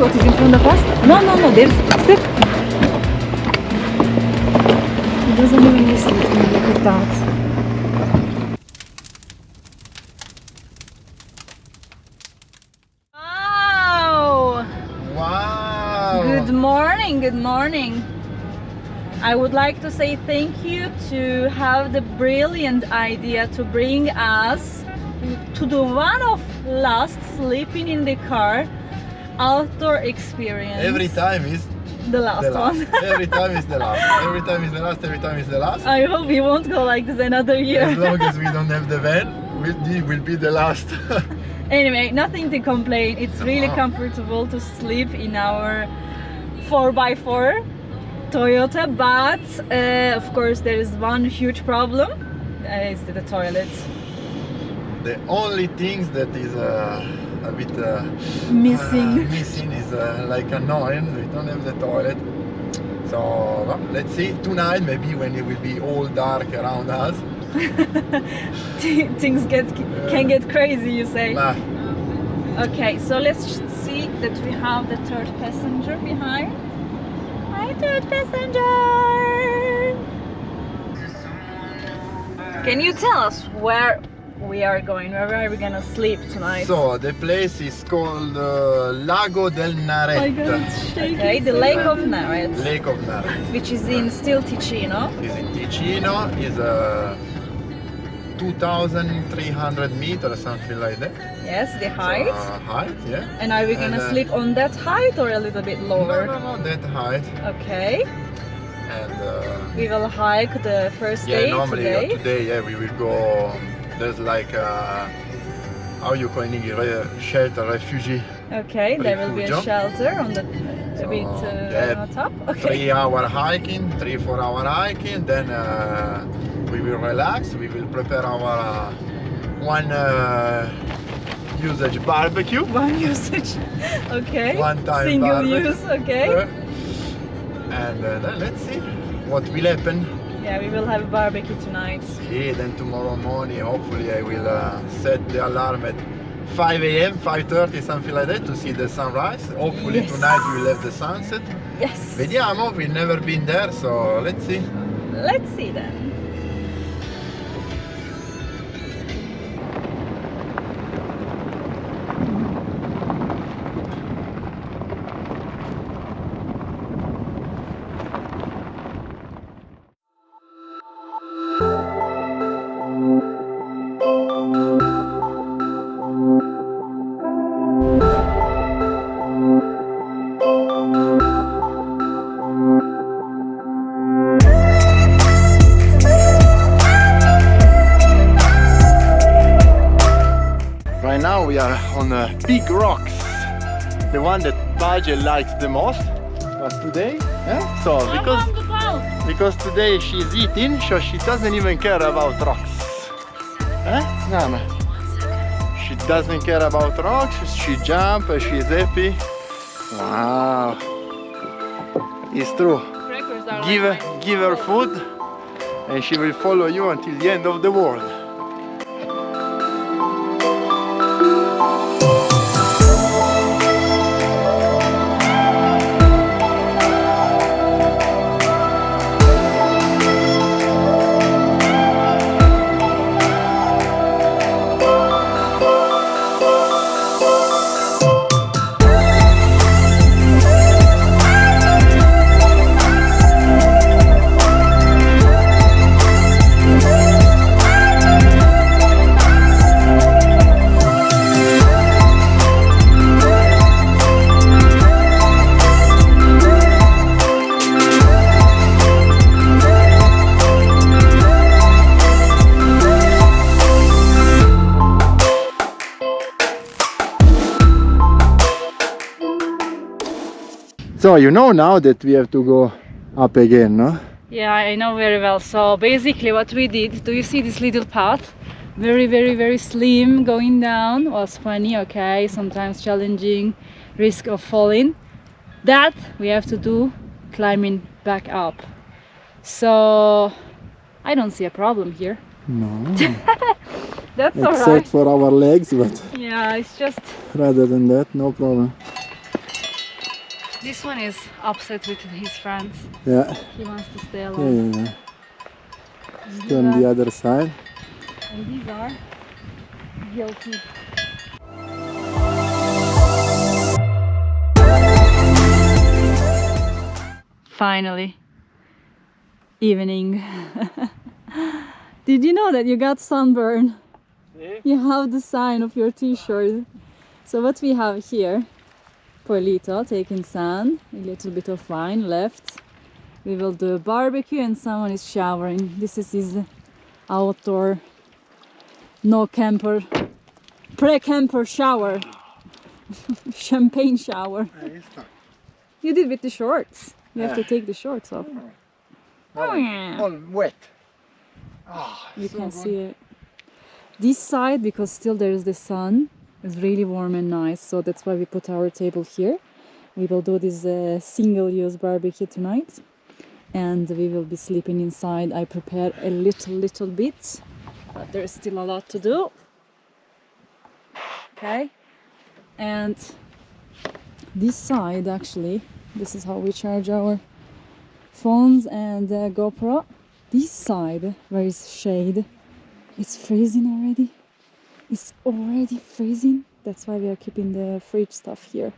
what is in front of us. No, no, no, there's a step. He doesn't even listen to me, look at that. Wow! Wow! Good morning, good morning. I would like to say thank you to have the brilliant idea to bring us to the one of last sleeping in the car outdoor experience. Every time is the last one. Every time is the last. Every time is the last. Every time is the last. I hope we won't go like this another year. As long as we don't have the van, will be the last. Anyway, nothing to complain. It's really comfortable to sleep in our 4x4 Toyota, but of course there is one huge problem. Is the toilet. The only things that is a bit missing is like annoying. We don't have the toilet. So well, let's see tonight, maybe when it will be all dark around us. Things can get crazy, you say. Nah. Okay, so let's see that we have the third passenger behind. Hi, third passenger! Can you tell us where we are going? Where are we gonna sleep tonight? So the place is called Lago del Naret. Oh my God, it's shaking. Okay, the Lake of Naret. Lake of Naret. Which is in still Ticino. Is in Ticino. Is 2,300 meters or something like that. Yes, the height. Height, yeah. And are we gonna sleep on that height or a little bit lower? No, that height. Okay. And we will hike the first yeah, day normally today. Yeah, we will go. There's like how you call in English, shelter, refugee. Okay, there will be a shelter on the on top. Okay. 3-hour hiking, 3-4 hour hiking. Then we will relax. We will prepare our one usage barbecue. One usage. Okay. One time single barbecue. use. Okay. And then let's see what will happen. Yeah, we will have a barbecue tonight. Yeah, then tomorrow morning, hopefully I will set the alarm at 5 a.m., 5:30, something like that, to see the sunrise. Hopefully tonight we will have the sunset. Yes. Vediamo, we've never been there, so let's see. Let's see then. Right now we are on big rocks, the one that Baje likes the most. But today, so because today she's eating, so she doesn't even care about rocks. Nana. She doesn't care about rocks. She jumps, she's happy. Wow, it's true. Give her food, and she will follow you until the end of the world. So you know now that we have to go up again, no? Yeah, I know very well. So basically what we did, do you see this little path? Very slim, going down. Was funny, okay, sometimes challenging, risk of falling. That we have to do climbing back up. So I don't see a problem here. No. That's alright. Except for our legs, but yeah, it's just rather than that, no problem. This one is upset with his friends. Yeah, He wants to stay yeah, alone. yeah, yeah. Stay on the other side. And these are guilty. Finally, evening. Did you know that you got sunburn? See? You have the sign of your t-shirt. So what we have here, Polito taking sand, a little bit of wine left. We will do a barbecue and someone is showering. This is his outdoor, no camper, pre-camper shower. Champagne shower. You did with the shorts. You have to take the shorts off. Oh, yeah. All wet. You can see it. This side, because still there is the sun, is really warm and nice. So that's why we put our table here. We will do this single-use barbecue tonight. And we will be sleeping inside. I prepared a little bit. But there's still a lot to do. Okay. And this side, actually, this is how we charge our phones and GoPro. This side, where is shade, it's freezing already. It's already freezing. That's why we are keeping the fridge stuff here.